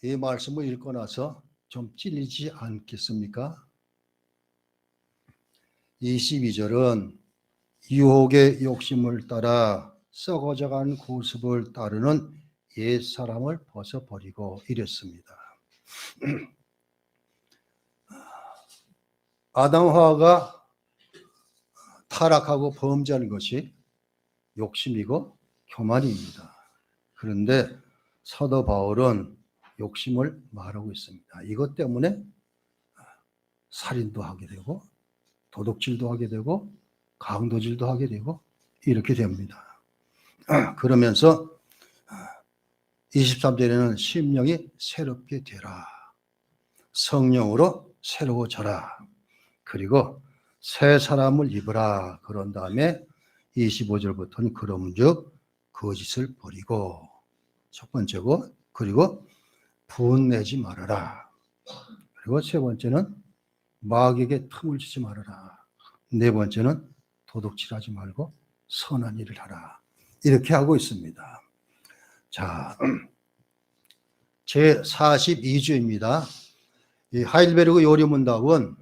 이 말씀을 읽고 나서 좀 찔리지 않겠습니까? 22절은 유혹의 욕심을 따라 썩어져간 구습을 따르는 옛사람을 벗어버리고 이랬습니다. 아담하와가 타락하고 범죄한 것이 욕심이고 교만입니다. 그런데 사도 바울은 욕심을 말하고 있습니다. 이것 때문에 살인도 하게 되고 도둑질도 하게 되고 강도질도 하게 되고 이렇게 됩니다. 그러면서 23절에는 심령이 새롭게 되라. 성령으로 새로워져라. 그리고 새 사람을 입으라. 그런 다음에 25절부터는 그런즉 거짓을 버리고 첫 번째고 그리고 분내지 말아라. 그리고 세 번째는 마귀에게 틈을 주지 말아라. 네 번째는 도둑질하지 말고 선한 일을 하라. 이렇게 하고 있습니다. 자, 제 42주입니다. 이 하일베르그 요리문답은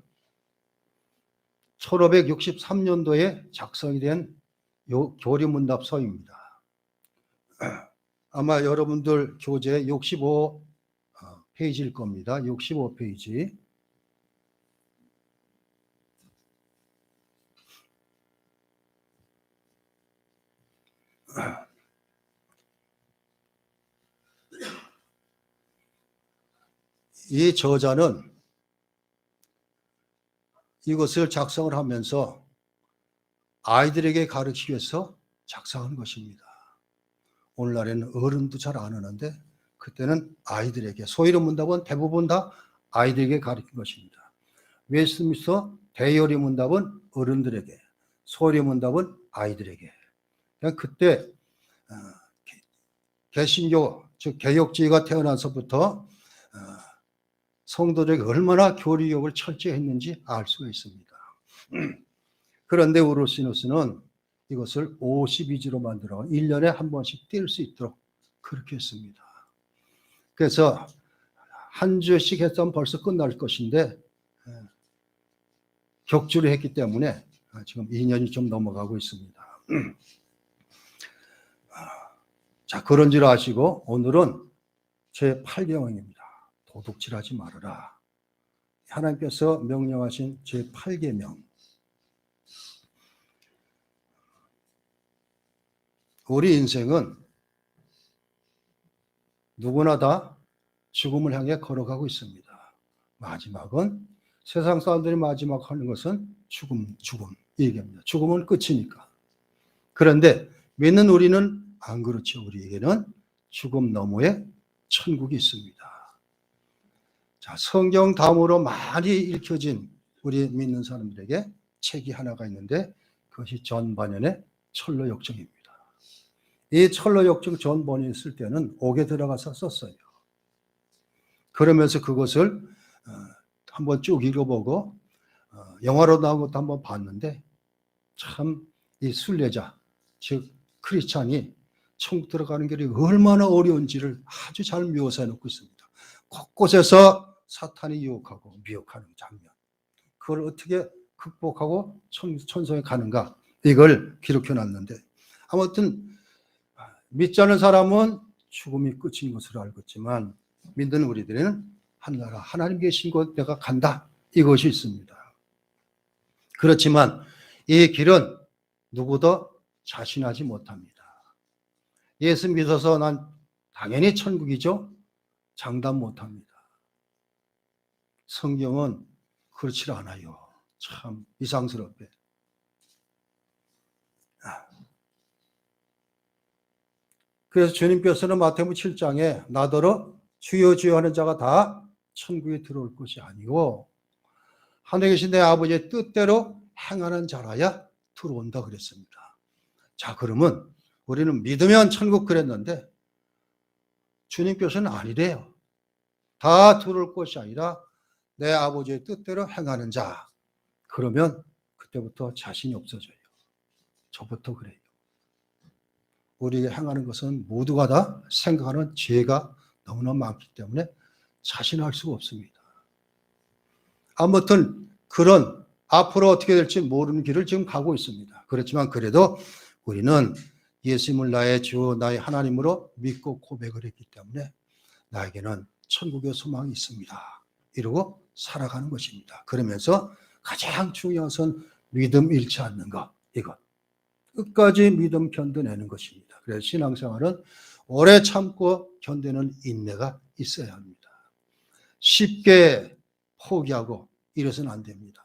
1563년도에 작성이 된 교리문답서입니다. 아마 여러분들 교재 65페이지일 겁니다. 65페이지. 이 저자는 이것을 작성을 하면서 아이들에게 가르치기 위해서 작성한 것입니다. 오늘날에는 어른도 잘 안 하는데 그때는 아이들에게, 소위로 문답은 대부분 다 아이들에게 가르친 것입니다. 웨스트민스터 대요리 문답은 어른들에게, 소위 문답은 아이들에게. 그때 개신교, 즉 개혁주의가 태어나서부터 성도들에게 얼마나 교리교육을 철저히 했는지 알 수가 있습니다. 그런데 우르시누스는 이것을 52주로 만들어 1년에 한 번씩 뛸 수 있도록 그렇게 했습니다. 그래서 한 주씩 했으면 벌써 끝날 것인데 격주를 했기 때문에 지금 2년이 좀 넘어가고 있습니다. 자, 그런 줄 아시고 오늘은 제 8계명입니다. 도둑질하지 말아라. 하나님께서 명령하신 제 8계명. 우리 인생은 누구나 다 죽음을 향해 걸어가고 있습니다. 마지막은 세상 사람들이 마지막 하는 것은 죽음 이 얘기입니다. 죽음은 끝이니까. 그런데 믿는 우리는 안 그렇죠. 우리에게는 죽음 너머에 천국이 있습니다. 자, 성경 다음으로 많이 읽혀진 우리 믿는 사람들에게 책이 하나가 있는데 그것이 존 바년의 철로 역정입니다. 이 철로 역정 존 바년이 쓸 때는 옥에 들어가서 썼어요. 그러면서 그것을 한번 쭉 읽어보고 영화로 나온 것도 한번 봤는데 참 이 순례자, 즉 크리스찬이 천국 들어가는 길이 얼마나 어려운지를 아주 잘 묘사해 놓고 있습니다. 곳곳에서 사탄이 유혹하고 미혹하는 장면. 그걸 어떻게 극복하고 천성에 가는가 이걸 기록해 놨는데 아무튼 믿지 않는 사람은 죽음이 끝인 것으로 알고 있지만 믿는 우리들은 하늘나라 하나님 계신 곳 내가 간다 이것이 있습니다. 그렇지만 이 길은 누구도 자신하지 못합니다. 예수 믿어서 난 당연히 천국이죠. 장담 못합니다. 성경은 그렇지 않아요. 참 이상스럽게. 그래서 주님께서는 마태복음 7장에 나더러 주여 주여 하는 자가 다 천국에 들어올 것이 아니고 하늘에 계신 내 아버지의 뜻대로 행하는 자라야 들어온다 그랬습니다. 자, 그러면 우리는 믿으면 천국 그랬는데 주님께서는 아니래요. 다 들어올 것이 아니라 내 아버지의 뜻대로 행하는 자. 그러면 그때부터 자신이 없어져요. 저부터 그래요. 우리가 행하는 것은 모두가 다 생각하는 죄가 너무나 많기 때문에 자신할 수가 없습니다. 아무튼 그런 앞으로 어떻게 될지 모르는 길을 지금 가고 있습니다. 그렇지만 그래도 우리는 예수님을 나의 주, 나의 하나님으로 믿고 고백을 했기 때문에 나에게는 천국의 소망이 있습니다. 이러고 살아가는 것입니다. 그러면서 가장 중요한 것은 믿음 잃지 않는 것. 이것. 끝까지 믿음 견뎌내는 것입니다. 그래서 신앙생활은 오래 참고 견디는 인내가 있어야 합니다. 쉽게 포기하고 이래서는 안 됩니다.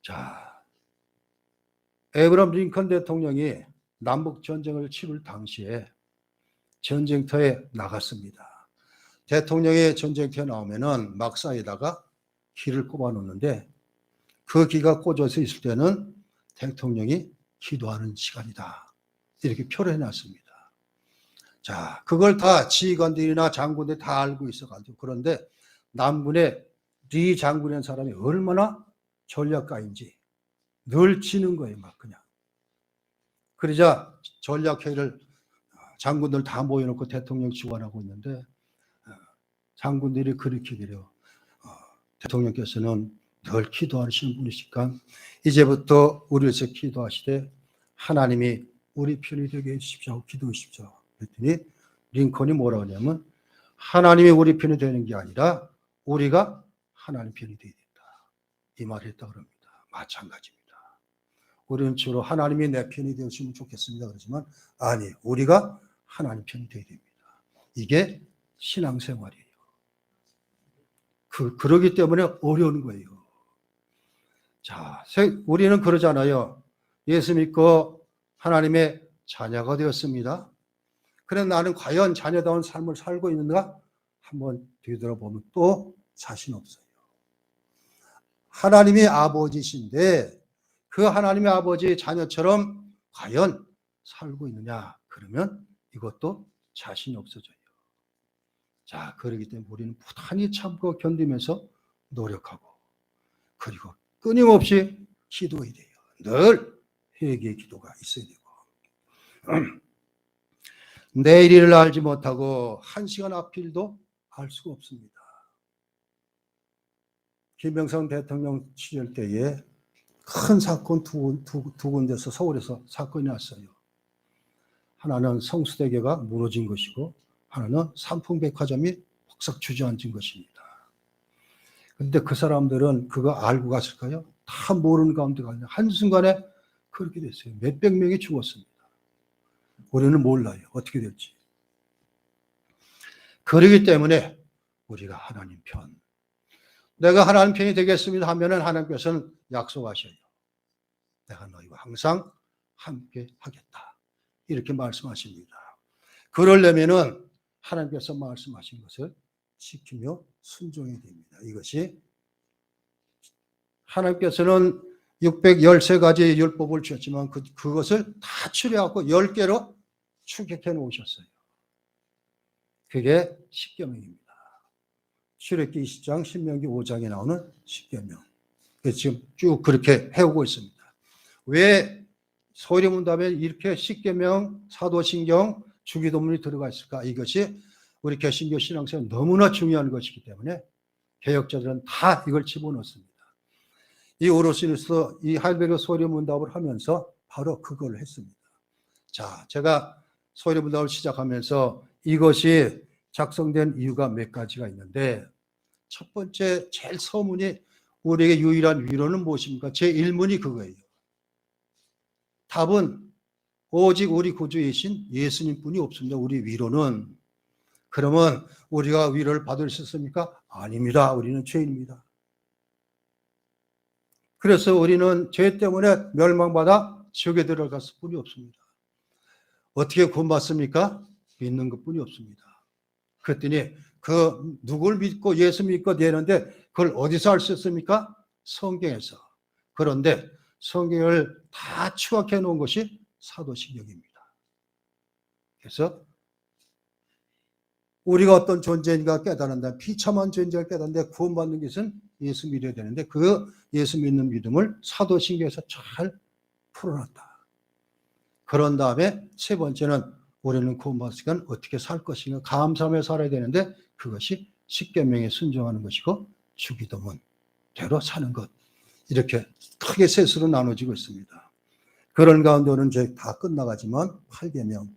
자, 에브라함 링컨 대통령이 남북 전쟁을 치를 당시에 전쟁터에 나갔습니다. 대통령이 전쟁터에 나오면은 막사에다가 기를 꼽아 놓는데 그 기가 꽂아서 있을 때는 대통령이 기도하는 시간이다. 이렇게 표현해 놨습니다. 자, 그걸 다 지휘관들이나 장군들이 다 알고 있어가지고 그런데 남군의 리 장군이라는 사람이 얼마나 전략가인지 늘 치는 거예요, 막 그냥. 그러자 전략회의를 장군들 다 모여놓고 대통령 지원하고 있는데 장군들이 그렇게 그래요. 대통령께서는 늘 기도하시는 분이시니까 이제부터 우리에서 기도하시되 하나님이 우리 편이 되게 해주십시오. 기도하십시오. 그랬더니 링컨이 뭐라고 하냐면 하나님이 우리 편이 되는 게 아니라 우리가 하나님 편이 되어야 된다. 이 말을 했다 그럽니다. 마찬가지입니다. 우리는 주로 하나님이 내 편이 되었으면 좋겠습니다. 그러지만 아니, 우리가 하나님 편이 되어야 됩니다. 이게 신앙생활이에요. 그러기 때문에 어려운 거예요. 자, 우리는 그러잖아요. 예수 믿고 하나님의 자녀가 되었습니다. 그래 나는 과연 자녀다운 삶을 살고 있는가? 한번 뒤돌아보면 또 자신 없어요. 하나님이 아버지신데 그 하나님의 아버지의 자녀처럼 과연 살고 있느냐? 그러면 이것도 자신이 없어져요. 자, 그러기 때문에 우리는 부단히 참고 견디면서 노력하고 그리고 끊임없이 기도해야 돼요. 늘 회개의 기도가 있어야 되고 내일 일을 알지 못하고 한 시간 앞일도 알 수가 없습니다. 김영삼 대통령 시절 때에 큰 사건 두 군데서 서울에서 사건이 났어요. 하나는 성수대교가 무너진 것이고 하나는 삼풍백화점이 폭삭 주저앉은 것입니다. 그런데 그 사람들은 그거 알고 갔을까요? 다 모르는 가운데 가냐. 한순간에 그렇게 됐어요. 몇백 명이 죽었습니다. 우리는 몰라요. 어떻게 될지. 그러기 때문에 우리가 하나님 편. 내가 하나님 편이 되겠습니다 하면은 하나님께서는 약속하셔요. 내가 너희와 항상 함께 하겠다. 이렇게 말씀하십니다. 그러려면은 하나님께서 말씀하신 것을 지키며 순종해야 됩니다. 이것이 하나님께서는 613가지의 율법을 주셨지만 그것을 다 추려갖고 10개로 축약해 놓으셨어요. 그게 십계명입니다. 출애굽기 20장, 신명기 5장에 나오는 십계명. 그래서 지금 쭉 그렇게 해오고 있습니다. 왜 소리문답에 이렇게 십계명, 사도신경, 주기도문이 들어가 있을까? 이것이 우리 개신교 신앙생활 너무나 중요한 것이기 때문에 개혁자들은 다 이걸 집어넣습니다. 이 오로스니스 이 하이델베르 소리문답을 하면서 바로 그걸 했습니다. 자, 제가 소리문답을 시작하면서 이것이 작성된 이유가 몇 가지가 있는데 첫 번째 제일 서문이 우리에게 유일한 위로는 무엇입니까? 제 1문이 그거예요. 답은 오직 우리 구주이신 예수님뿐이 없습니다. 우리 위로는. 그러면 우리가 위로를 받을 수 있습니까? 아닙니다. 우리는 죄인입니다. 그래서 우리는 죄 때문에 멸망받아 지옥에 들어갔을 뿐이 없습니다. 어떻게 구원받습니까? 믿는 것뿐이 없습니다. 그랬더니 그 누굴 믿고 예수 믿고 되는데 그걸 어디서 알 수 있습니까? 성경에서. 그런데 성경을 다 추각해 놓은 것이 사도신경입니다. 그래서 우리가 어떤 존재인가 깨달은다. 비참한 존재를 깨닫는데 구원받는 것은 예수 믿어야 되는데 그 예수 믿는 믿음을 사도신경에서 잘 풀어놨다. 그런 다음에 세 번째는 올해는 구원받을 시간 어떻게 살 것인가 감사하며 살아야 되는데 그것이 십계명에 순종하는 것이고 주기도문 대로 사는 것 이렇게 크게 셋으로 나눠지고 있습니다. 그런 가운데는 이제 다 끝나가지만 8계명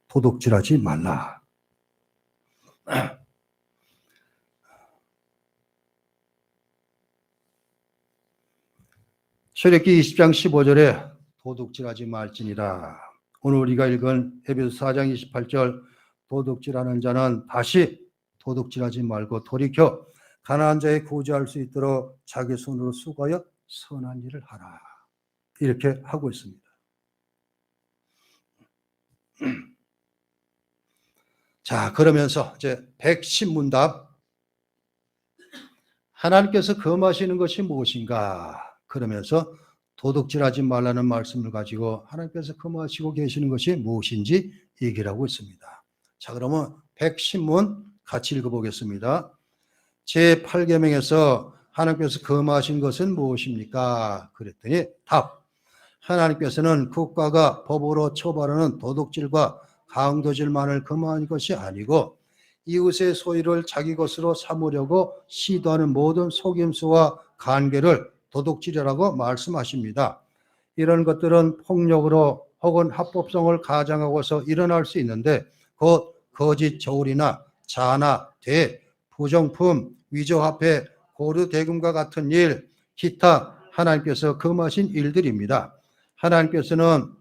도둑질하지 말라. 출애굽기 20장 15절에 도둑질하지 말지니라. 오늘 우리가 읽은 에베소 4장 28절 도둑질하는 자는 다시 도둑질하지 말고 돌이켜 가난한 자의 구제할 수 있도록 자기 손으로 수고하여 선한 일을 하라. 이렇게 하고 있습니다. 자, 그러면서 이제 110문답 하나님께서 금하시는 것이 무엇인가? 그러면서 도둑질하지 말라는 말씀을 가지고 하나님께서 금하시고 계시는 것이 무엇인지 얘기를 하고 있습니다. 자, 그러면 110문 같이 읽어보겠습니다. 제8계명에서 하나님께서 금하신 것은 무엇입니까? 그랬더니 답. 하나님께서는 국가가 법으로 처벌하는 도둑질과 강도질만을 금한 것이 아니고 이웃의 소유를 자기 것으로 삼으려고 시도하는 모든 속임수와 간계를 도둑질이라고 말씀하십니다. 이런 것들은 폭력으로 혹은 합법성을 가장하고서 일어날 수 있는데 곧 거짓 저울이나 자나 대, 부정품, 위조화폐, 고르대금과 같은 일, 기타 하나님께서 금하신 일들입니다. 하나님께서는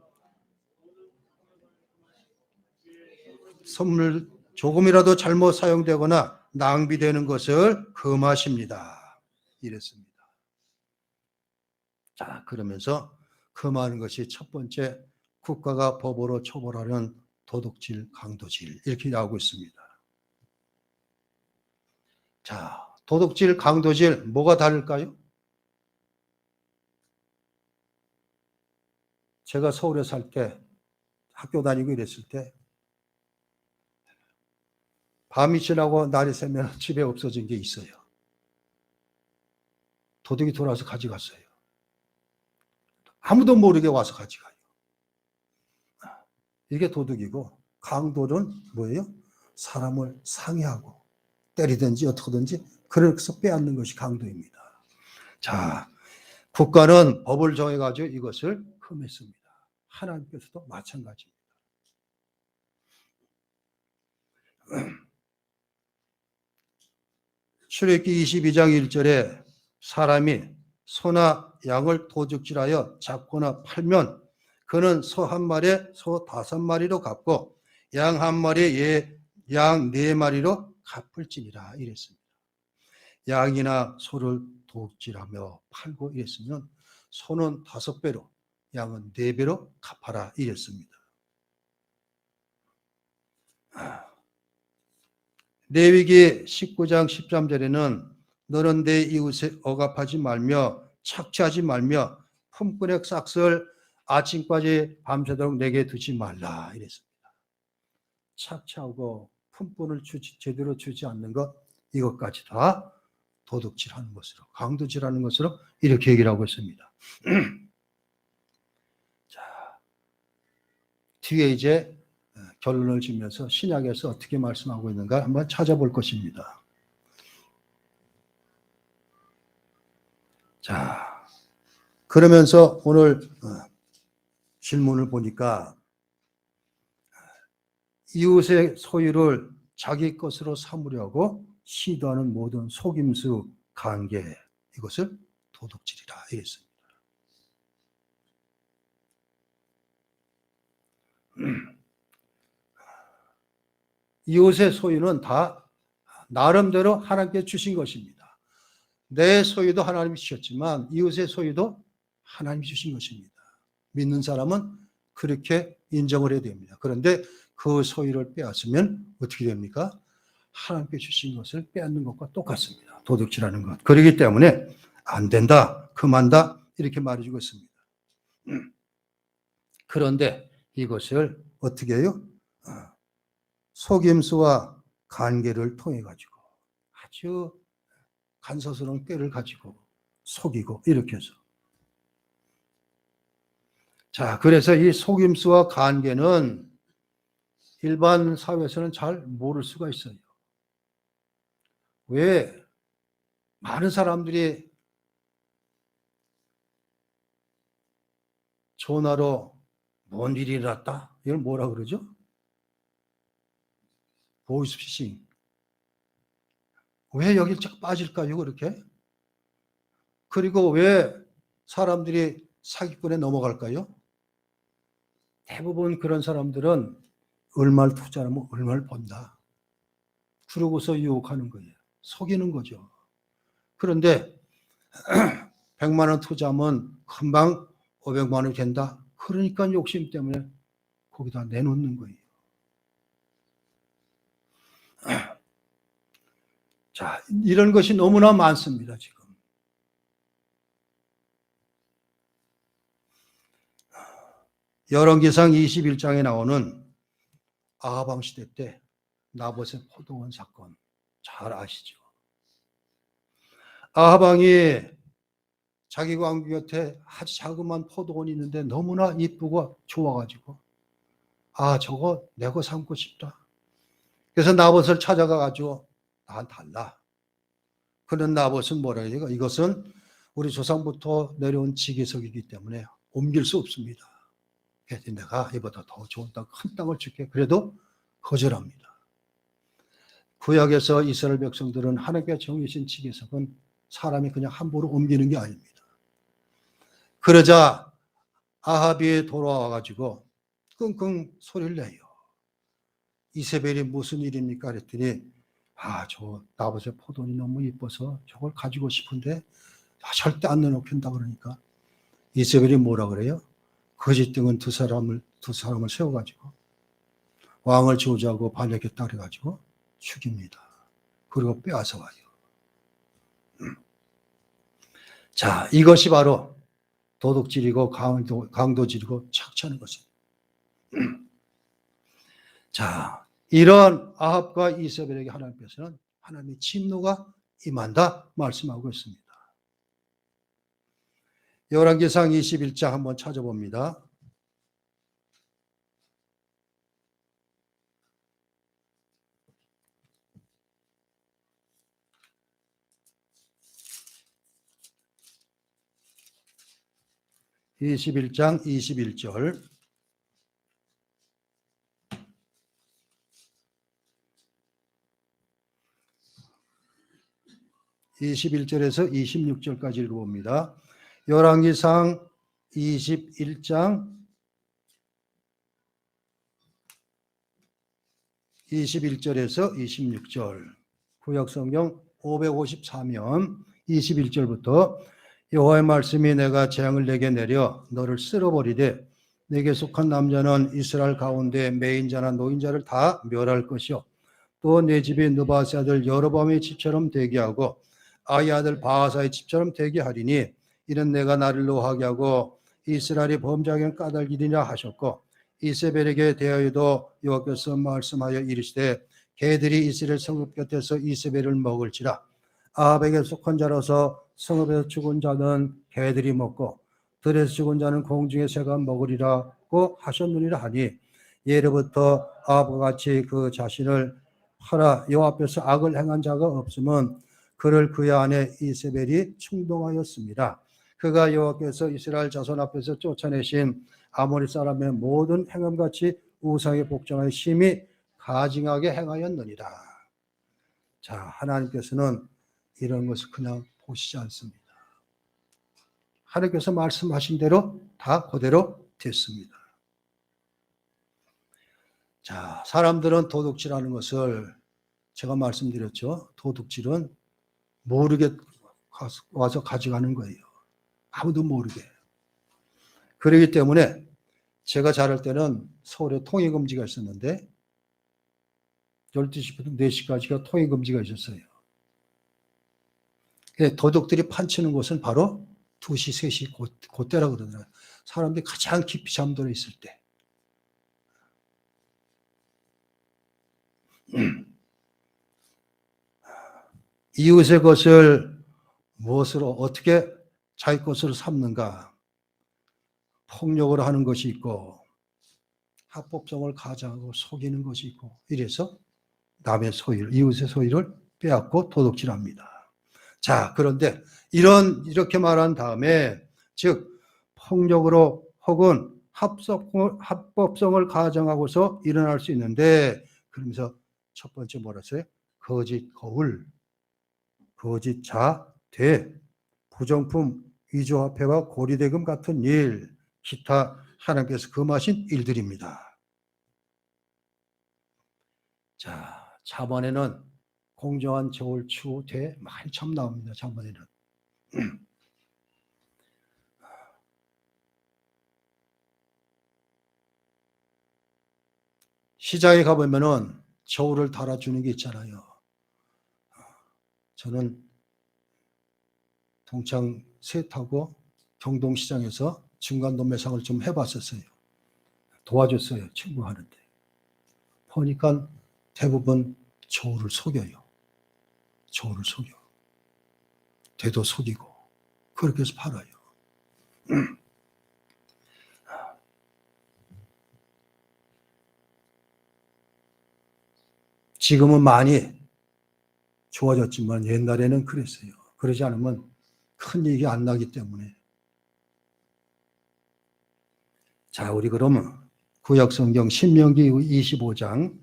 선물 조금이라도 잘못 사용되거나 낭비되는 것을 금하십니다. 이랬습니다. 자, 그러면서 금하는 것이 첫 번째 국가가 법으로 처벌하는 도둑질, 강도질 이렇게 나오고 있습니다. 자, 도둑질, 강도질 뭐가 다를까요? 제가 서울에 살 때 학교 다니고 이랬을 때 밤이 지나고 날이 새면 집에 없어진 게 있어요. 도둑이 돌아와서 가져갔어요. 아무도 모르게 와서 가져가요. 이게 도둑이고 강도는 뭐예요? 사람을 상해하고 때리든지 어떻게든지 그래서 빼앗는 것이 강도입니다. 자, 국가는 법을 정해가지고 이것을 금했습니다. 하나님께서도 마찬가지입니다. 출애굽기 22장 1절에 사람이 소나 양을 도둑질하여 잡거나 팔면 그는 소 한 마리에 소 5마리로 갚고 양 한 마리에 양 4마리로 갚을지니라 이랬습니다. 양이나 소를 도둑질하며 팔고 이랬으면 소는 5배로 양은 4배로 갚아라 이랬습니다. 레위기 19장 13절에는 너는 내 이웃에 억압하지 말며 착취하지 말며 품꾼의 싹을 아침까지 밤새도록 내게 두지 말라 이랬습니다. 착취하고 품꾼을 제대로 주지 않는 것 이것까지 다 도둑질하는 것으로 강도질하는 것으로 이렇게 얘기를 하고 있습니다. 자, 뒤에 이제 결론을 지면서 신약에서 어떻게 말씀하고 있는가 한번 찾아볼 것입니다. 자, 그러면서 오늘 질문을 보니까 이웃의 소유를 자기 것으로 삼으려고 시도하는 모든 속임수, 관계 이것을 도둑질이라 이랬습니다. 이웃의 소유는 다 나름대로 하나님께 주신 것입니다. 내 소유도 하나님이 주셨지만 이웃의 소유도 하나님이 주신 것입니다. 믿는 사람은 그렇게 인정을 해야 됩니다. 그런데 그 소유를 빼앗으면 어떻게 됩니까? 하나님께 주신 것을 빼앗는 것과 똑같습니다. 도둑질하는 것. 그렇기 때문에 안 된다, 금한다 이렇게 말해주고 있습니다. 그런데 이것을 어떻게 해요? 속임수와 관계를 통해 가지고 아주 간서스러운 꾀를 가지고 속이고 이렇게 해서 자, 그래서 이 속임수와 관계는 일반 사회에서는 잘 모를 수가 있어요. 왜 많은 사람들이 전화로 뭔 일이 일어났다? 이걸 뭐라 그러죠? 보이스피싱. 왜 여길 쫙 빠질까요, 그렇게? 그리고 왜 사람들이 사기꾼에 넘어갈까요? 대부분 그런 사람들은 얼마를 투자하면 얼마를 번다. 그러고서 유혹하는 거예요. 속이는 거죠. 그런데 100만 원 투자하면 금방 500만 원이 된다. 그러니까 욕심 때문에 거기다 내놓는 거예요. 자, 이런 것이 너무나 많습니다, 지금. 열왕기상 21장에 나오는 아하방 시대 때 나봇의 포도원 사건 잘 아시죠? 아하방이 자기 왕비 곁에 아주 자그마한 포도원이 있는데 너무나 이쁘고 좋아가지고 저거 내 거 삼고 싶다. 그래서 나봇을 찾아가가지고 난 달라. 그런 나봇은 뭐라 해요? 이것은 우리 조상부터 내려온 지계석이기 때문에 옮길 수 없습니다. 그래서 내가 이보다 더 좋은 땅, 큰 땅을 줄게. 그래도 거절합니다. 구약에서 이스라엘 백성들은 하나님께 정해진 지계석은 사람이 그냥 함부로 옮기는 게 아닙니다. 그러자 아합이 돌아와가지고 끙끙 소리를 내요. 이세벨이 무슨 일입니까? 그랬더니 저 나봇의 포도원이 너무 이뻐서 저걸 가지고 싶은데 절대 안 내놓긴다 그러니까 이세벨이 뭐라 그래요? 거짓 등은 두 사람을 세워가지고 왕을 지우자고 반역에 따라가지고 죽입니다. 그리고 빼앗아 와요. 자, 이것이 바로 도둑질이고 강도질이고 착취하는 것입니다. 자, 이런 아합과 이세벨에게 하나님께서는 하나님의 진노가 임한다 말씀하고 있습니다. 열왕기상 21장 한번 찾아봅니다. (21장) 21절 21절에서 26절까지 읽어봅니다. 열왕기상 21장 21절에서 26절 구약성경 554면 21절부터 여호와의 말씀이 내가 재앙을 내게 내려 너를 쓸어버리되 내게 속한 남자는 이스라엘 가운데 매인자나 노인자를 다 멸할 것이요 또 내 집이 느바세 아들 여로보암의 집처럼 되게 하고 아이 아들 바하사의 집처럼 되게 하리니 이는 내가 나를 노하게 하고 이스라엘이 범죄하게 까닭이리라 하셨고 이세벨에게 대하여도 여호와께서 말씀하여 이르시되 개들이 이스라엘 성읍 곁에서 이세벨을 먹을지라 아합에게 속한 자라서 성읍에서 죽은 자는 개들이 먹고 들에서 죽은 자는 공중의 새가 먹으리라고 하셨느니라 하니 예로부터 아합과 같이 그 자신을 팔아 여호와 앞에서 악을 행한 자가 없으면 그를 그의 아내 이세벨이 충동하였습니다. 그가 여호와께서 이스라엘 자손 앞에서 쫓아내신 아모리 사람의 모든 행함같이 우상에 복종하여 심히 가증하게 행하였느니라. 자, 하나님께서는 이런 것을 그냥 보시지 않습니다. 하나님께서 말씀하신 대로 다 그대로 됐습니다. 자, 사람들은 도둑질하는 것을 제가 말씀드렸죠. 도둑질은 모르게 와서 가져가는 거예요. 아무도 모르게. 그렇기 때문에 제가 자랄 때는 서울에 통행금지가 있었는데 12시부터 4시까지가 통행금지가 있었어요. 도둑들이 판치는 곳은 바로 2시, 3시 그때라고 그러더라고요. 사람들이 가장 깊이 잠들어 있을 때. 이웃의 것을 무엇으로 어떻게 자기 것으로 삼는가? 폭력으로 하는 것이 있고 합법성을 가장하고 속이는 것이 있고 이래서 남의 소유를 이웃의 소유를 빼앗고 도둑질합니다. 자, 그런데 이렇게 말한 다음에 즉 폭력으로 혹은 합법성을 가정하고서 일어날 수 있는데 그러면서 첫 번째 뭐라 했어요? 거짓 거울, 거짓 자, 대, 부정품, 위조화폐와 고리대금 같은 일, 기타 하나님께서 금하신 일들입니다. 자, 자반에는 공정한 저울 추후 대 많이 참 나옵니다. 자반에는. 시장에 가보면은 저울을 달아주는 게 있잖아요. 저는 동창 세타고 경동시장에서 중간 도매상을 좀 해봤었어요. 도와줬어요. 친구하는데. 보니까 대부분 저울을 속여요. 저울을 속여. 대도 속이고 그렇게 해서 팔아요. 지금은 많이 좋아졌지만 옛날에는 그랬어요. 그러지 않으면 큰 이익이 안 나기 때문에. 자, 우리 그러면 구약성경 신명기 25장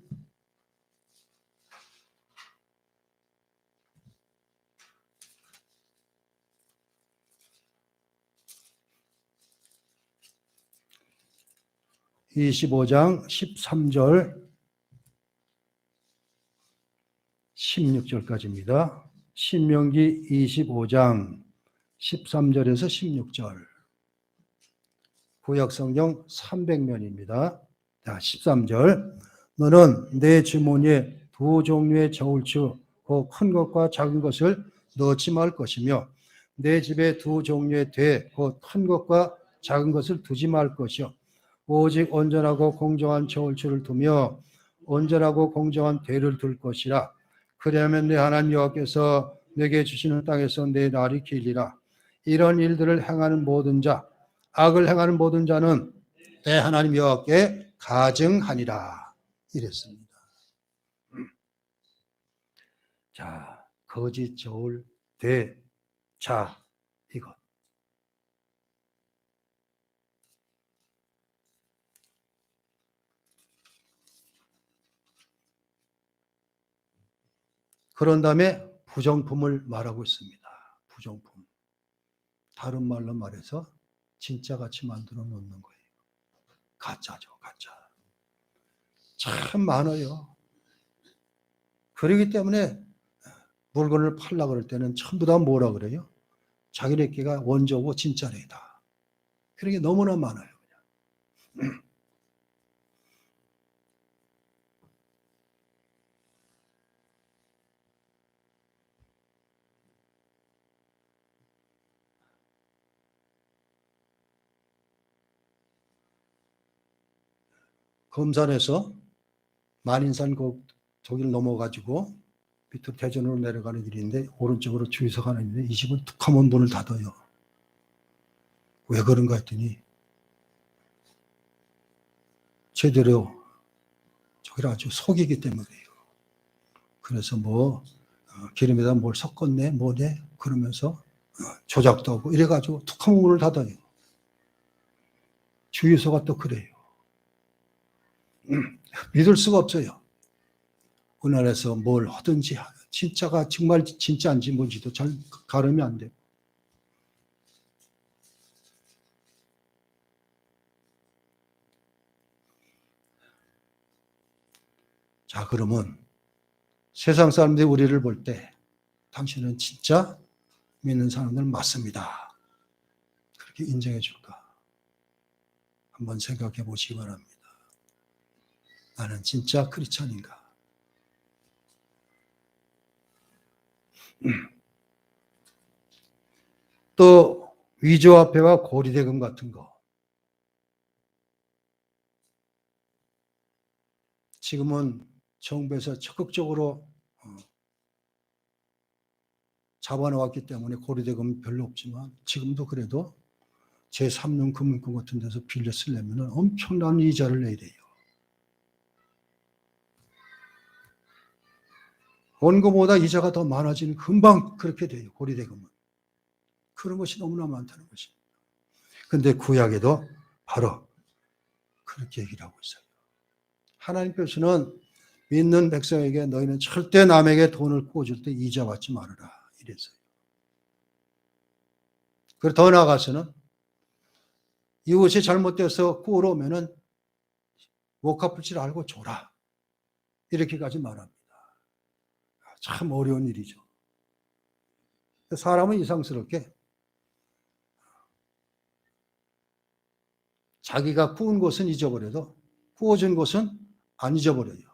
25장 13절 16절까지입니다. 신명기 25장 13절에서 16절. 구약성경 300면입니다. 자, 13절. 너는 내 주머니에 두 종류의 저울추, 그 큰 것과 작은 것을 넣지 말 것이며 내 집에 두 종류의 대, 그 큰 것과 작은 것을 두지 말 것이요. 오직 온전하고 공정한 저울추를 두며 온전하고 공정한 대를 둘 것이라. 그리하면 내 하나님 여호와께서 내게 주시는 땅에서 내 날이 길리라. 이런 일들을 행하는 모든 자, 악을 행하는 모든 자는 내 하나님 여호와께 가증하니라. 이랬습니다. 자, 거짓 저울 대, 자, 이것. 그런 다음에 부정품을 말하고 있습니다. 부정품. 다른 말로 말해서 진짜같이 만들어 놓는 거예요. 가짜죠, 가짜. 참 많아요. 그렇기 때문에 물건을 팔려고 그럴 때는 전부 다 뭐라 그래요? 자기네끼가 원조고 진짜래다. 그런 게 너무나 많아요. 그냥. 검산에서 만인산 저기를 넘어가지고 밑으로 대전으로 내려가는 길인데 오른쪽으로 주유소 가는 길인데 이 집은 툭 하면 문을 닫아요. 왜 그런가 했더니 제대로 저기를 아주 속이기 때문이에요. 그래서 뭐 기름에다 뭘 섞었네 뭐네 그러면서 조작도 하고 이래가지고 툭 하면 문을 닫아요. 주유소가 또 그래요. 믿을 수가 없어요. 우리나라에서 뭘 하든지 진짜가 정말 진짜인지 뭔지도 잘 가름이 안 돼요. 자, 그러면 세상 사람들이 우리를 볼 때 당신은 진짜 믿는 사람들 맞습니다. 그렇게 인정해 줄까? 한번 생각해 보시기 바랍니다. 나는 진짜 크리스찬인가? 또 위조화폐와 고리대금 같은 거. 지금은 정부에서 적극적으로 잡아놓았기 때문에 고리대금은 별로 없지만 지금도 그래도 제3령 금융권 같은 데서 빌려 쓰려면 엄청난 이자를 내야 돼요. 원금보다 이자가 더 많아지는 금방 그렇게 돼요. 고리대금은. 그런 것이 너무나 많다는 것입니다. 근데 구약에도 바로 그렇게 얘기를 하고 있어요. 하나님께서는 믿는 백성에게 너희는 절대 남에게 돈을 구워줄 때 이자 받지 말아라 이랬어요. 그리고 더 나아가서는 이웃이 잘못돼서 구우러 오면은 못 갚을 줄 알고 줘라 이렇게까지 말합니다. 참 어려운 일이죠. 사람은 이상스럽게 자기가 구운 것은 잊어버려도 구워준 것은 안 잊어버려요.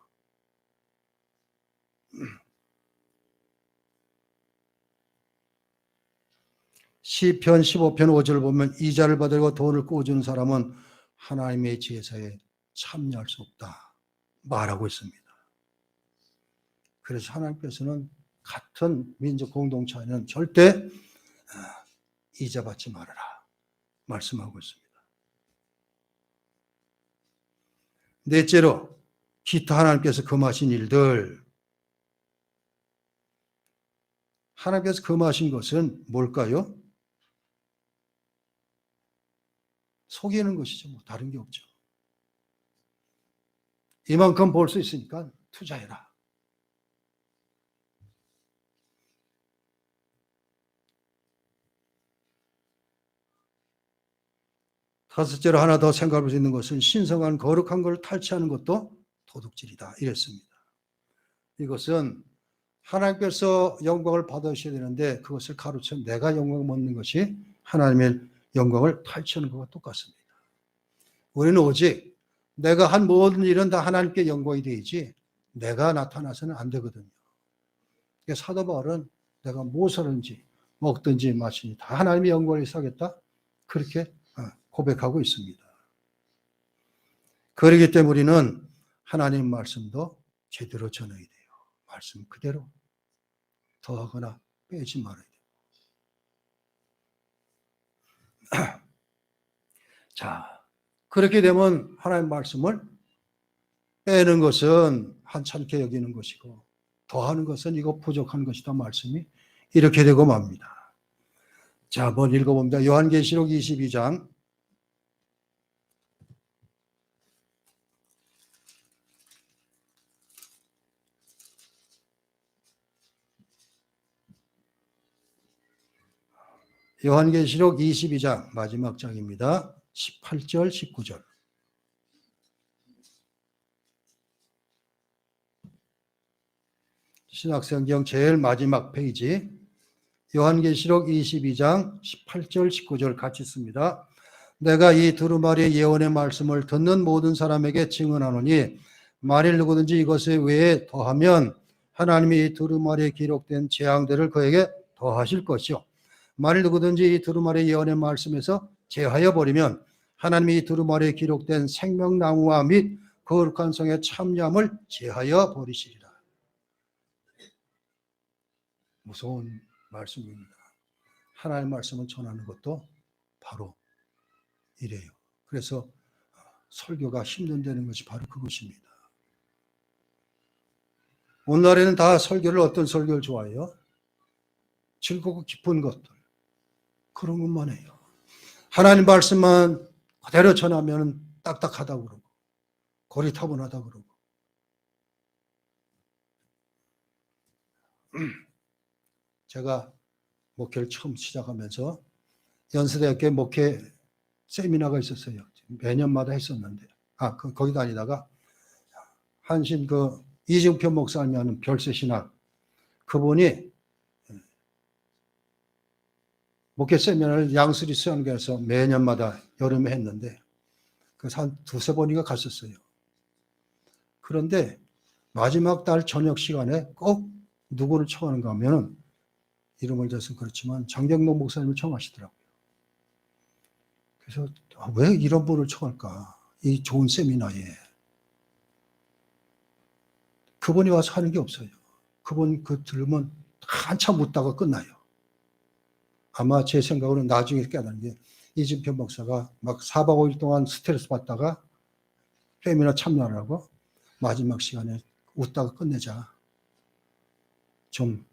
시편 15편 5절을 보면 이자를 받으려고 돈을 구워주는 사람은 하나님의 제사에 참여할 수 없다 말하고 있습니다. 그래서 하나님께서는 같은 민족 공동체 안에는 절대 이자 받지 말아라 말씀하고 있습니다. 넷째로 기타 하나님께서 금하신 일들. 하나님께서 금하신 것은 뭘까요? 속이는 것이죠. 뭐 다른 게 없죠. 이만큼 벌 수 있으니까 투자해라. 다섯째로 하나 더 생각할 수 있는 것은 신성한 거룩한 걸 탈취하는 것도 도둑질이다 이랬습니다. 이것은 하나님께서 영광을 받으셔야 되는데 그것을 가로채 내가 영광을 먹는 것이 하나님의 영광을 탈취하는 것과 똑같습니다. 우리는 오직 내가 한 모든 일은 다 하나님께 영광이 되지 내가 나타나서는 안 되거든요. 사도 바울은 내가 무엇하든지 먹든지 마시든지 다 하나님의 영광을 위해서 하겠다 그렇게 고백하고 있습니다. 그렇기 때문에 우리는 하나님 말씀도 제대로 전해야 돼요. 말씀 그대로 더하거나 빼지 말아야 돼요. 자, 그렇게 되면 하나님 말씀을 빼는 것은 한참케 여기는 것이고 더하는 것은 이거 부족한 것이다 말씀이 이렇게 되고 맙니다. 자, 한번 읽어봅니다. 요한계시록 22장 요한계시록 22장 마지막 장입니다. 18절 19절 신약성경 제일 마지막 페이지 요한계시록 22장 18절 19절 같이 씁니다. 내가 이 두루마리의 예언의 말씀을 듣는 모든 사람에게 증언하노니 만일 누구든지 이것에 외에 더하면 하나님이 이 두루마리에 기록된 재앙들을 그에게 더하실 것이요 만일 누구든지 이 두루마리의 예언의 말씀에서 제하여 버리면 하나님이 이 두루마리에 기록된 생명나무와 및 거룩한 성의 참여함을 제하여 버리시리라. 무서운 말씀입니다. 하나님의 말씀을 전하는 것도 바로 이래요. 그래서 설교가 힘든다는 것이 바로 그것입니다. 오늘날에는 다 설교를 어떤 설교를 좋아해요? 즐겁고 깊은 것들 그런 것만 해요. 하나님 말씀만 그대로 전하면 딱딱하다고 그러고 고리타분하다고 그러고 제가 목회를 처음 시작하면서 연세대학교 목회 세미나가 있었어요. 매년마다 했었는데 거기 다니다가 한신 이중표 목사님이 하는 별세신학 그분이 목회 세미나를 양수리 수양교에서 매년마다 여름에 했는데 한 두세 번인가 갔었어요. 그런데 마지막 달 저녁 시간에 꼭 누구를 청하는가 하면 이름을 대서 그렇지만 장경록 목사님을 청하시더라고요. 그래서 왜 이런 분을 청할까? 이 좋은 세미나에. 그분이 와서 하는 게 없어요. 그분 들으면 한참 묻다가 끝나요. 아마 제 생각으로는 나중에 깨닫는 게 이진표 목사가 막 4박 5일 동안 스트레스 받다가 세미나 참여하라고 마지막 시간에 웃다가 끝내자. 좀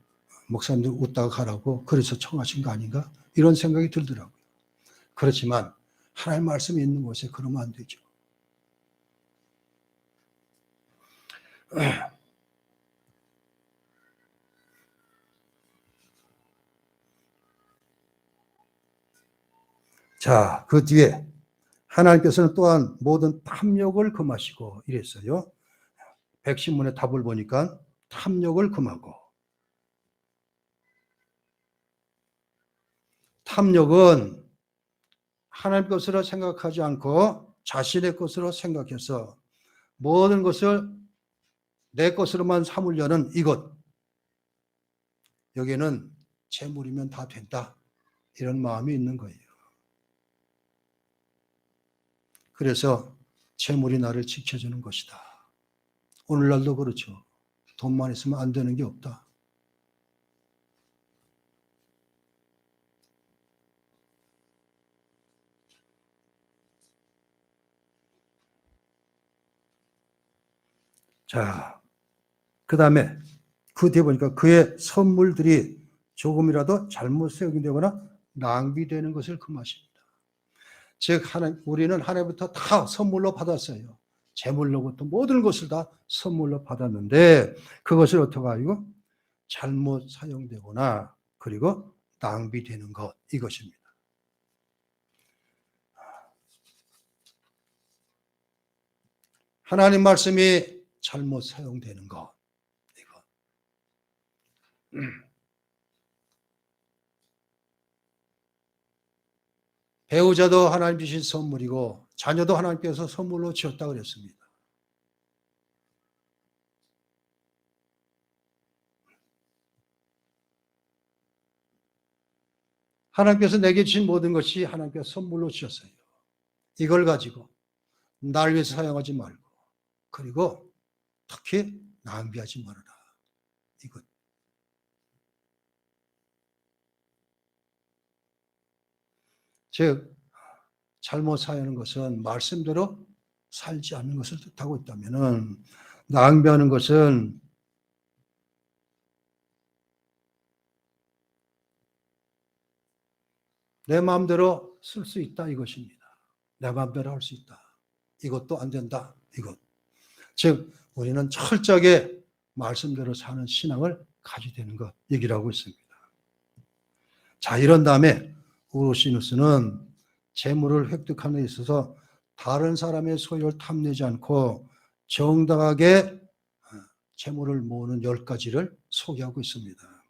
목사님들 웃다가 가라고 그래서 청하신 거 아닌가? 이런 생각이 들더라고요. 그렇지만 하나님의 말씀이 있는 곳에 그러면 안 되죠. 자, 그 뒤에 하나님께서는 또한 모든 탐욕을 금하시고 이랬어요. 백신문의 답을 보니까 탐욕을 금하고, 탐욕은 하나님 것으로 생각하지 않고 자신의 것으로 생각해서 모든 것을 내 것으로만 삼으려는 이것, 여기에는 재물이면 다 된다, 이런 마음이 있는 거예요. 그래서 재물이 나를 지켜주는 것이다. 오늘날도 그렇죠. 돈만 있으면 안 되는 게 없다. 자, 그 다음에 그 뒤에 보니까 그의 선물들이 조금이라도 잘못 사용되거나 낭비되는 것을 금하십니다. 즉 우리는 하나님부터 다 선물로 받았어요. 재물로부터 모든 것을 다 선물로 받았는데 그것을 어떻게 하고 잘못 사용되거나 그리고 낭비되는 것, 이것입니다. 하나님 말씀이 잘못 사용되는 것, 이거. 배우자도 하나님 주신 선물이고 자녀도 하나님께서 선물로 주었다고 그랬습니다. 하나님께서 내게 주신 모든 것이 하나님께서 선물로 주셨어요. 이걸 가지고 날 위해서 사용하지 말고, 그리고 특히 낭비하지 말아라. 이것. 즉 잘못 사용하는 것은 말씀대로 살지 않는 것을 뜻하고 있다면, 낭비하는 것은 내 마음대로 쓸 수 있다, 이것입니다. 내 마음대로 할 수 있다. 이것도 안 된다, 이것. 즉 우리는 철저하게 말씀대로 사는 신앙을 가지게 되는 것 얘기를 하고 있습니다. 자, 이런 다음에 우르시누스는 재물을 획득하는 데 있어서 다른 사람의 소유를 탐내지 않고 정당하게 재물을 모으는 10가지를 소개하고 있습니다.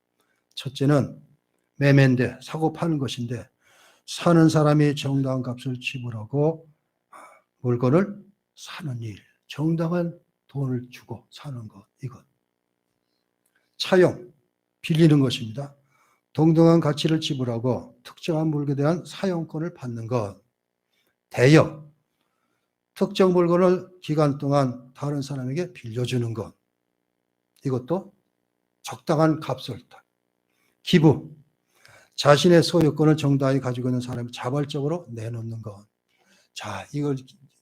첫째는 매매인데, 사고 파는 것인데, 사는 사람이 정당한 값을 지불하고 물건을 사는 일, 정당한 돈을 주고 사는 것, 이것. 차용, 빌리는 것입니다. 동등한 가치를 지불하고 특정한 물건에 대한 사용권을 받는 것. 대여, 특정 물건을 기간 동안 다른 사람에게 빌려주는 것. 이것도 적당한 값을. 기부, 자신의 소유권을 정당하게 가지고 있는 사람이 자발적으로 내놓는 것. 자, 이걸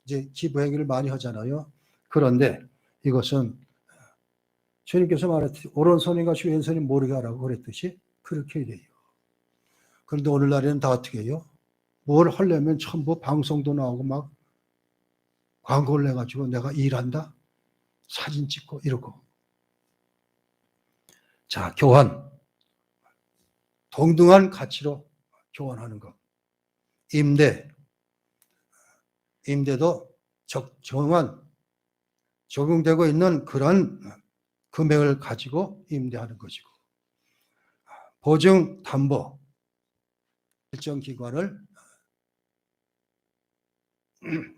이제 기부 행위를 많이 하잖아요. 그런데 이것은 주님께서 말했듯이 오른손인가 왼손이 모르게 하라고 그랬듯이 그렇게 돼요. 그런데 오늘날에는 다 어떻게 해요? 뭘 하려면 전부 방송도 나오고 막 광고를 내가지고 내가 일한다? 사진 찍고 이러고. 자, 교환. 동등한 가치로 교환하는 것. 임대. 임대도 적정한 적용되고 있는 그런 금액을 가지고 임대하는 것이고. 보증, 담보. 일정 기관을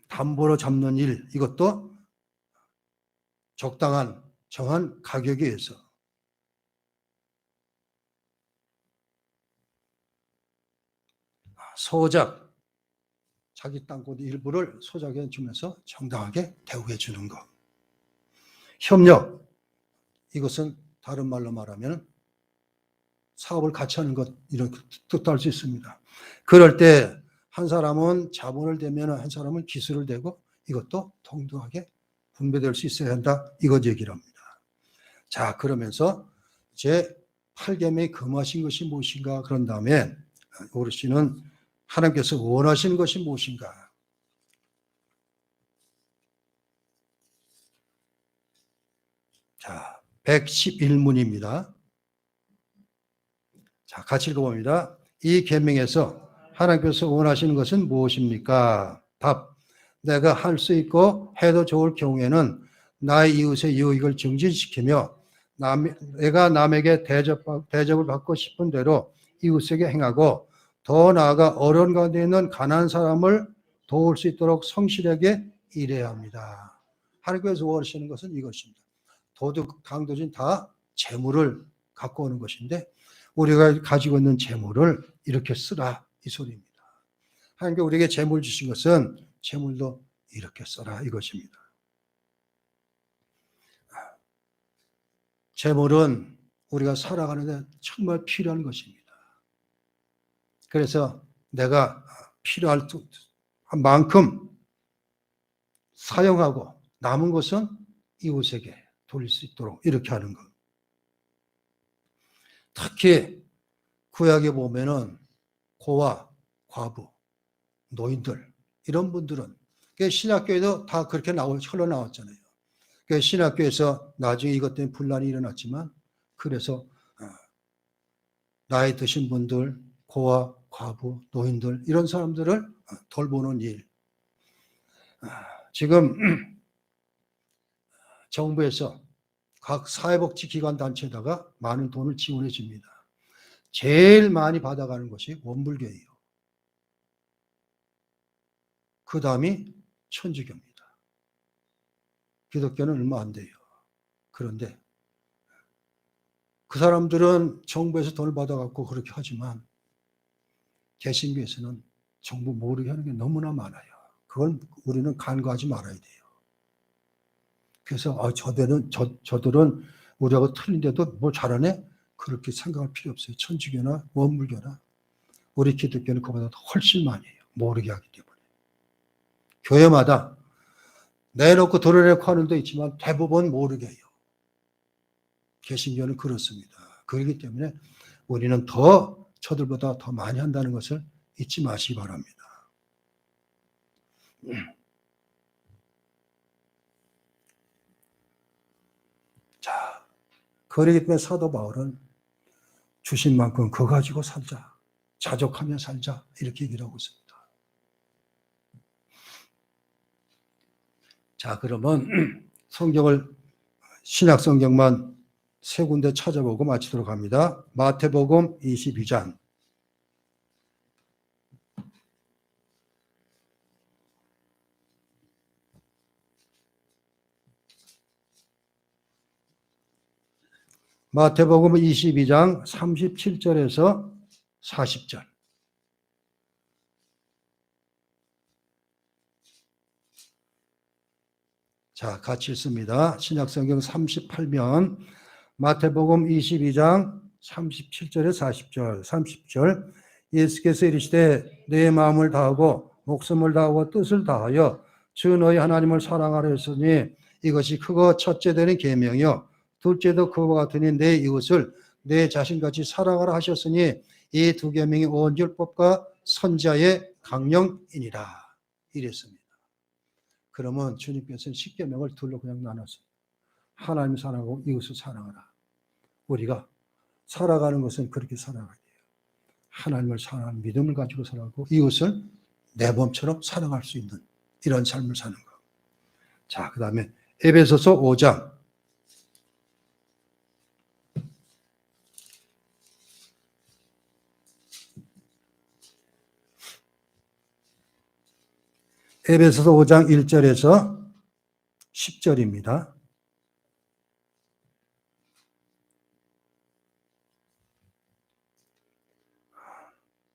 담보로 잡는 일, 이것도 적당한 정한 가격에 의해서. 소작, 자기 땅콩 일부를 소작해 주면서 정당하게 대우해 주는 것. 협력, 이것은 다른 말로 말하면 사업을 같이 하는 것, 이런 뜻도 할 수 있습니다. 그럴 때 한 사람은 자본을 대면 한 사람은 기술을 대고 이것도 동등하게 분배될 수 있어야 한다, 이것 얘기를 합니다. 자, 그러면서 이제 8계명에 금하신 것이 무엇인가? 그런 다음에 어르신은 하나님께서 원하시는 것이 무엇인가? 자, 111문입니다. 자, 같이 읽어봅니다. 이 계명에서 하나님께서 원하시는 것은 무엇입니까? 답. 내가 할 수 있고 해도 좋을 경우에는 나의 이웃의 유익을 증진시키며 내가 남에게 대접을 받고 싶은 대로 이웃에게 행하고 더 나아가 어려운 가운데 있는 가난한 사람을 도울 수 있도록 성실하게 일해야 합니다. 하나님께서 원하시는 것은 이것입니다. 도둑, 강도진 다 재물을 갖고 오는 것인데 우리가 가지고 있는 재물을 이렇게 쓰라 이 소리입니다. 하나님께 우리에게 재물 주신 것은 재물도 이렇게 써라 이것입니다. 재물은 우리가 살아가는데 정말 필요한 것입니다. 그래서 내가 필요할 만큼 사용하고 남은 것은 이웃에게 돌릴 수 있도록 이렇게 하는 것. 특히 구약에 보면은 고아, 과부, 노인들 이런 분들은 신약교회도 다 그렇게 흘러나왔잖아요. 신약교회에서 나중에 이것 때문에 분란이 일어났지만 그래서 나이 드신 분들, 고아, 과부, 노인들 이런 사람들을 돌보는 일. 지금 정부에서 각 사회복지기관 단체에다가 많은 돈을 지원해 줍니다. 제일 많이 받아가는 것이 원불교예요. 그 다음이 천주교입니다. 기독교는 얼마 안 돼요. 그런데 그 사람들은 정부에서 돈을 받아갖고 그렇게 하지만 개신교에서는 정부 모르게 하는 게 너무나 많아요. 그건 우리는 간과하지 말아야 돼요. 그래서 저들은 우리하고 틀린데도 뭐 잘하네? 그렇게 생각할 필요 없어요. 천주교나 원불교나 우리 기독교는 그보다 훨씬 많이 해요. 모르게 하기 때문에. 교회마다 내놓고 드러내고 하는 데 있지만 대부분 모르게 해요. 개신교는 그렇습니다. 그렇기 때문에 우리는 더 저들보다 더 많이 한다는 것을 잊지 마시기 바랍니다. 자, 그러기 때문에 사도 바울은 주신 만큼 그거 가지고 살자. 자족하며 살자. 이렇게 얘기를 하고 있습니다. 자, 그러면 성경을 신약 성경만 세 군데 찾아보고 마치도록 합니다. 마태복음 22장. 마태복음 22장 37절에서 40절. 자, 같이 읽습니다. 신약성경 38면 마태복음 22장 37절에 40절, 30절. 예수께서 이르시되 내 마음을 다하고 목숨을 다하고 뜻을 다하여 주 너희 하나님을 사랑하라 했으니 이것이 크고 첫째 되는 계명이요 둘째도 그와 같으니 내 이웃을 내 자신같이 사랑하라 하셨으니 이 두 계명이 온 율법과 선지자의 강령이니라 이랬습니다. 그러면 주님께서는 10계명을 둘로 그냥 나눴어요. 하나님 사랑하고 이웃을 사랑하라. 우리가 살아가는 것은 그렇게 살아가야 돼요. 하나님을 사랑하는 믿음을 가지고 살아가고 이웃을 내 몸처럼 사랑할 수 있는 이런 삶을 사는 것. 자, 그 다음에 에베소서 5장. 에베소서 5장 1절에서 10절입니다.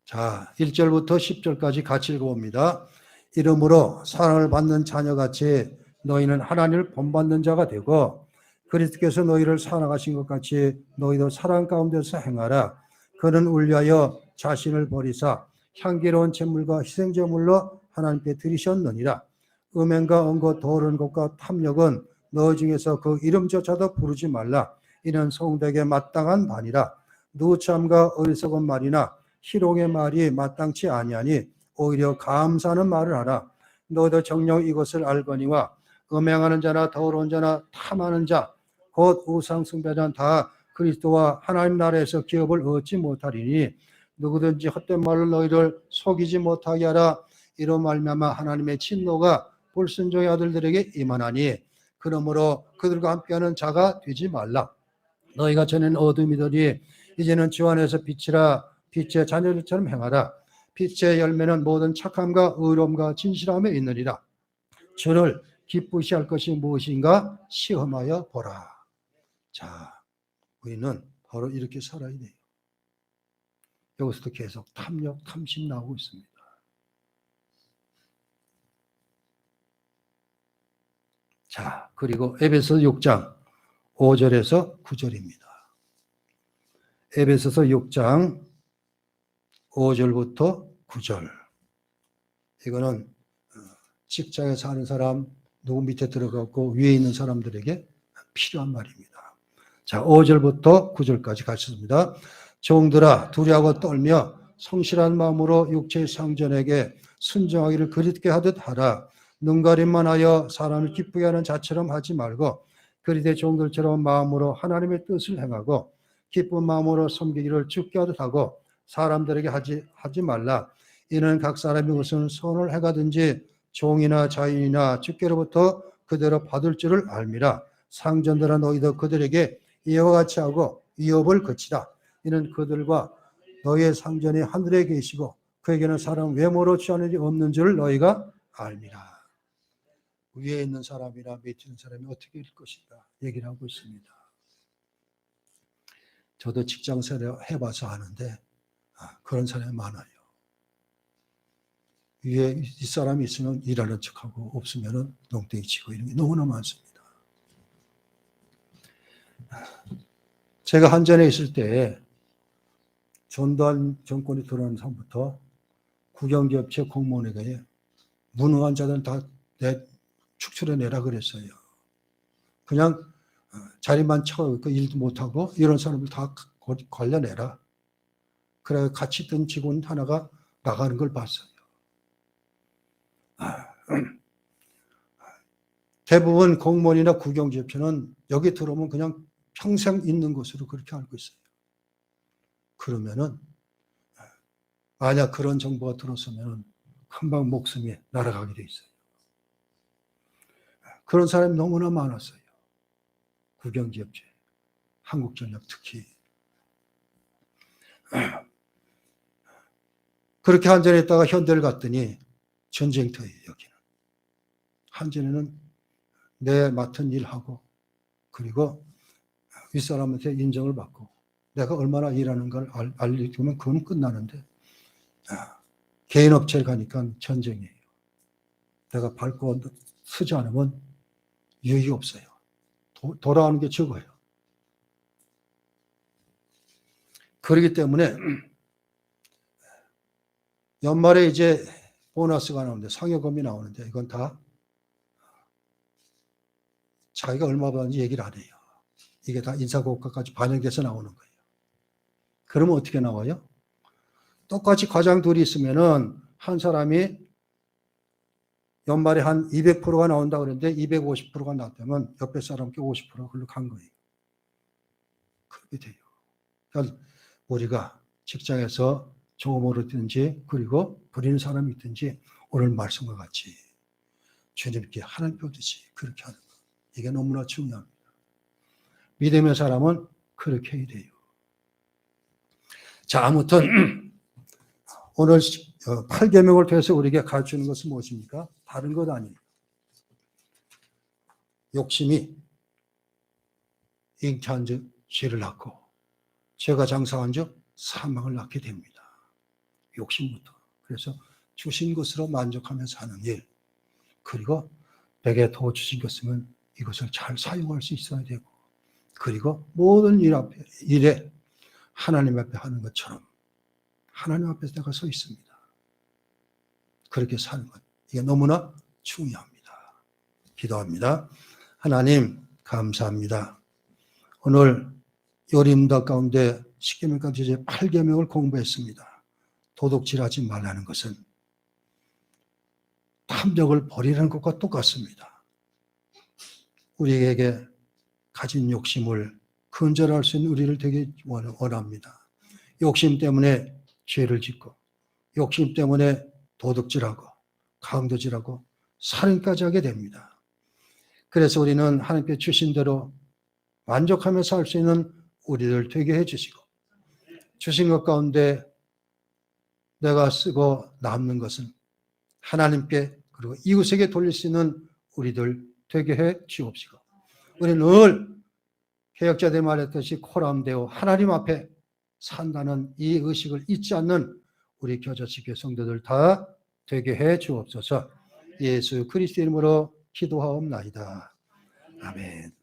자, 1절부터 10절까지 같이 읽어봅니다. 이러므로 사랑을 받는 자녀같이 너희는 하나님을 본받는 자가 되고 그리스도께서 너희를 사랑하신 것 같이 너희도 사랑 가운데서 행하라. 그는 우리를 위하여 자신을 버리사 향기로운 제물과 희생제물로 하나님께 드리셨느니라. 음행과 언고 더러운 것과 탐욕은 너희 중에서 그 이름조차도 부르지 말라. 이는 성도에게 마땅한 바니라. 누참과 어리석은 말이나 희롱의 말이 마땅치 아니하니 오히려 감사하는 말을 하라. 너도 정녕 이것을 알거니와 음행하는 자나 더러운 자나 탐하는 자 곧 우상 숭배자는 다 그리스도와 하나님 나라에서 기업을 얻지 못하리니 누구든지 헛된 말로 너희를 속이지 못하게 하라. 이로 말미암아 하나님의 진노가 불순종의 아들들에게 임하나니 그러므로 그들과 함께하는 자가 되지 말라. 너희가 전에는 어둠이더니 이제는 주 안에서 빛이라. 빛의 자녀들처럼 행하라. 빛의 열매는 모든 착함과 의로움과 진실함에 있느니라. 주를 기쁘시 할 것이 무엇인가 시험하여 보라. 자, 우리는 바로 이렇게 살아야 돼요. 여기서도 계속 탐욕, 탐심 나오고 있습니다. 자, 그리고 에베소 6장 5절에서 9절입니다. 에베소서 6장 5절부터 9절. 이거는 직장에 사는 사람, 누구 밑에 들어가고 위에 있는 사람들에게 필요한 말입니다. 자, 5절부터 9절까지 가셨습니다. 종들아 두려워하고 떨며 성실한 마음으로 육체의 상전에게 순종하기를 그릇게 하듯 하라. 눈가림만 하여 사람을 기쁘게 하는 자처럼 하지 말고 그리스도의 종들처럼 마음으로 하나님의 뜻을 행하고 기쁜 마음으로 섬기기를 주께 하듯 하고 사람들에게 하지 말라. 이는 각 사람이 무슨 선을 행하든지 종이나 자인이나 주께로부터 그대로 받을 줄을 알미라. 상전들아 너희도 그들에게 이와 같이 하고 위협을 그치라. 이는 그들과 너희의 상전이 하늘에 계시고 그에게는 사람 외모로 취하는 일이 없는 줄을 너희가 알미라. 위에 있는 사람이나 밑에 있는 사람이 어떻게 될 것인가 얘기를 하고 있습니다. 저도 직장 생활 해봐서 아는데 그런 사람이 많아요. 위에 이 사람이 있으면 일하는 척하고 없으면 농땡이 치고 이런 게 너무나 많습니다. 제가 한전에 있을 때 전두환 정권이 들어온 사람부터 국영기업체 공무원에게 무능한 자들은 다 축출해내라 그랬어요. 그냥 자리만 쳐있고 일도 못하고 이런 사람을 다 걸려내라. 그래 같이 있던 직원 하나가 나가는 걸 봤어요. 대부분 공무원이나 국영기업체는 여기 들어오면 그냥 평생 있는 것으로 그렇게 알고 있어요. 그러면은 만약 그런 정보가 들어서면 금방 목숨이 날아가게 돼 있어요. 그런 사람이 너무나 많았어요. 국영기업체, 한국전력 특히. 그렇게 한전에 있다가 현대를 갔더니 전쟁터예요, 여기는. 한전에는 내 맡은 일하고 그리고 윗사람한테 인정을 받고 내가 얼마나 일하는 걸 알려주면 그건 끝나는데 개인 업체를 가니까 전쟁이에요. 내가 밟고 서지 않으면 유익이 없어요. 돌아오는 게 적어요. 그렇기 때문에 연말에 이제 보너스가 나오는데 상여금이 나오는데 이건 다 자기가 얼마 받는지 얘기를 안 해요. 이게 다 인사고과까지 반영돼서 나오는 거예요. 그러면 어떻게 나와요? 똑같이 과장 둘이 있으면은 한 사람이 연말에 한 200%가 나온다 그랬는데 250%가 나왔다면 옆에 사람께 50%가 글로 간 거예요. 그렇게 돼요. 그러니까 우리가 직장에서 조금으로 있든지 그리고 부리는 사람이 있든지 오늘 말씀과 같이 주님께 하나님 펴듯이 그렇게 하는 거. 이게 너무나 중요합니다. 믿음의 사람은 그렇게 해야 돼요. 자, 아무튼 오늘 8계명을 통해서 우리에게 가르치는 것은 무엇입니까? 다른 것 아니에요. 욕심이 잉태한 즉 죄를 낳고 죄가 장사한 즉 사망을 낳게 됩니다. 욕심부터. 그래서 주신 것으로 만족하면서 하는 일, 그리고 내게 더 주신 것이면 이것을 잘 사용할 수 있어야 되고, 그리고 모든 일에 하나님 앞에 하는 것처럼 하나님 앞에서 내가 서 있습니다. 그렇게 사는 것, 이게 너무나 중요합니다. 기도합니다. 하나님 감사합니다. 오늘 요림도 가운데 십계명까지 이제 8계명을 공부했습니다. 도둑질하지 말라는 것은 탐욕을 버리는 것과 똑같습니다. 우리에게 가진 욕심을 근절할 수 있는 우리를 되게 원합니다. 욕심 때문에 죄를 짓고, 욕심 때문에 도둑질하고, 강도질하고, 살인까지 하게 됩니다. 그래서 우리는 하나님께 주신 대로 만족하며 살 수 있는 우리를 되게 해주시고, 주신 것 가운데 내가 쓰고 남는 것은 하나님께 그리고 이웃에게 돌릴 수 있는 우리들 되게 해 주옵시고, 우리는 늘 개혁자들 말했듯이 코람되어 하나님 앞에 산다는 이 의식을 잊지 않는 우리 겨자씨교회 성도들 다 되게 해 주옵소서. 예수 그리스도 이름으로 기도하옵나이다. 아멘.